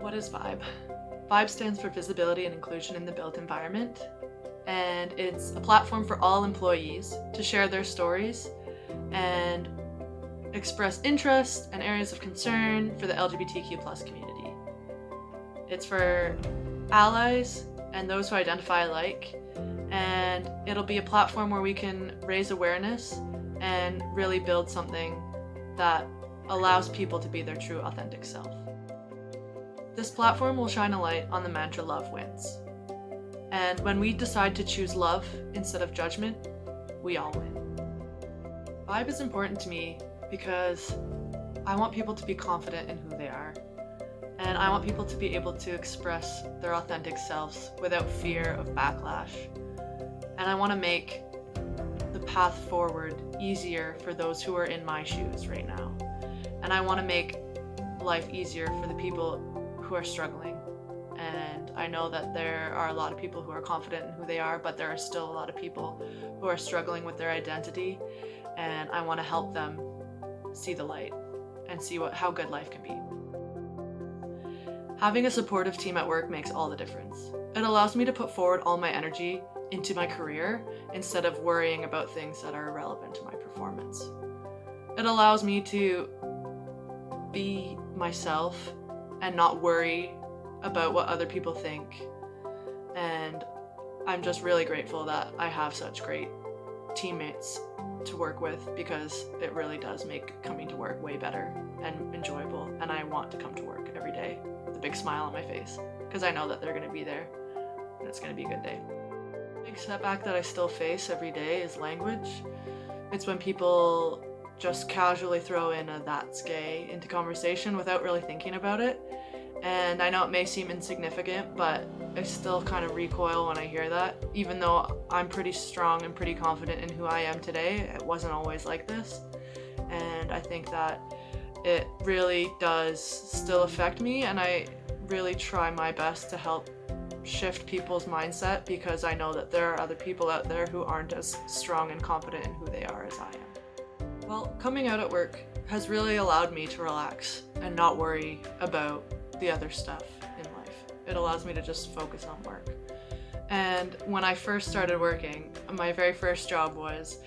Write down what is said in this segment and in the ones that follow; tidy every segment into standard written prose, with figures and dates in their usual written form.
What is VIBE? VIBE stands for Visibility and Inclusion in the Built Environment, and it's a platform for all employees to share their stories and express interest and areas of concern for the LGBTQ+ community. It's for allies and those who identify alike, and it'll be a platform where we can raise awareness and really build something that allows people to be their true, authentic self. This platform will shine a light on the mantra "Love wins." And when we decide to choose love instead of judgment, we all win. VIBE is important to me because I want people to be confident in who they are. And I want people to be able to express their authentic selves without fear of backlash. And I want to make the path forward easier for those who are in my shoes right now. And I want to make life easier for the people who are struggling. And I know that there are a lot of people who are confident in who they are, but there are still a lot of people who are struggling with their identity. And I want to help them see the light and see how good life can be. Having a supportive team at work makes all the difference. It allows me to put forward all my energy into my career instead of worrying about things that are irrelevant to my performance. It allows me to be myself and not worry about what other people think. And I'm just really grateful that I have such great teammates to work with, because it really does make coming to work way better and enjoyable. And I want to come to work every day with a big smile on my face, because I know that they're going to be there and it's going to be a good day. The big setback that I still face every day is language. It's when people just casually throw in a "that's gay" into conversation without really thinking about it. And I know it may seem insignificant, but I still kind of recoil when I hear that. Even though I'm pretty strong and pretty confident in who I am today, it wasn't always like this. And I think that it really does still affect me, and I really try my best to help shift people's mindset, because I know that there are other people out there who aren't as strong and confident in who they are as I am. Well, coming out at work has really allowed me to relax and not worry about the other stuff in life. It allows me to just focus on work. And when I first started working, my very first job was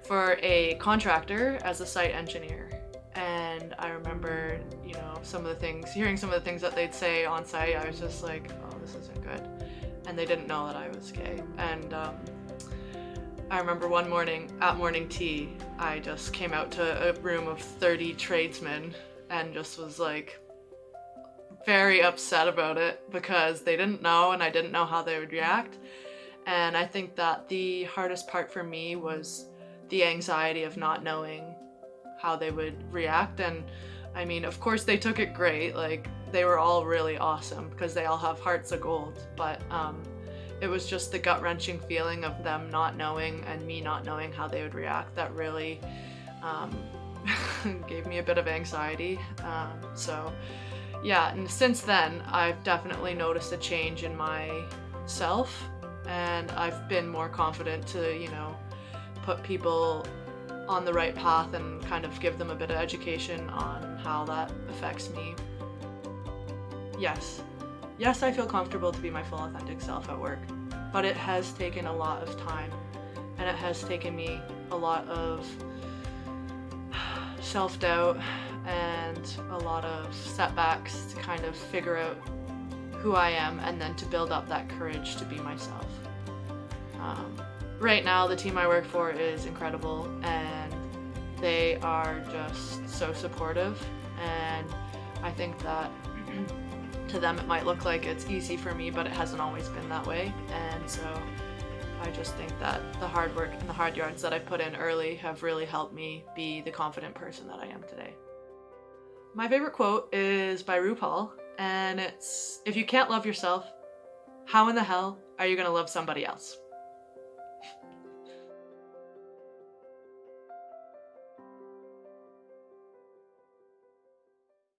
for a contractor as a site engineer. And I remember, hearing some of the things that they'd say on site. I was just like, oh, this isn't good. And they didn't know that I was gay. And I remember one morning at morning tea, I just came out to a room of 30 tradesmen and just was like very upset about it, because they didn't know and I didn't know how they would react. And I think that the hardest part for me was the anxiety of not knowing how they would react. And I mean, of course they took it great. Like, they were all really awesome because they all have hearts of gold. But it was just the gut-wrenching feeling of them not knowing and me not knowing how they would react that really gave me a bit of anxiety. Yeah, and since then, I've definitely noticed a change in myself, and I've been more confident to, put people on the right path and kind of give them a bit of education on how that affects me. Yes, I feel comfortable to be my full authentic self at work, but it has taken a lot of time, and it has taken me a lot of self-doubt and a lot of setbacks to kind of figure out who I am, and then to build up that courage to be myself. Right now, the team I work for is incredible, and they are just so supportive, and I think that to them it might look like it's easy for me, but it hasn't always been that way. And so I just think that the hard work and the hard yards that I put in early have really helped me be the confident person that I am today. My favorite quote is by RuPaul, and it's, "If you can't love yourself, how in the hell are you gonna love somebody else?"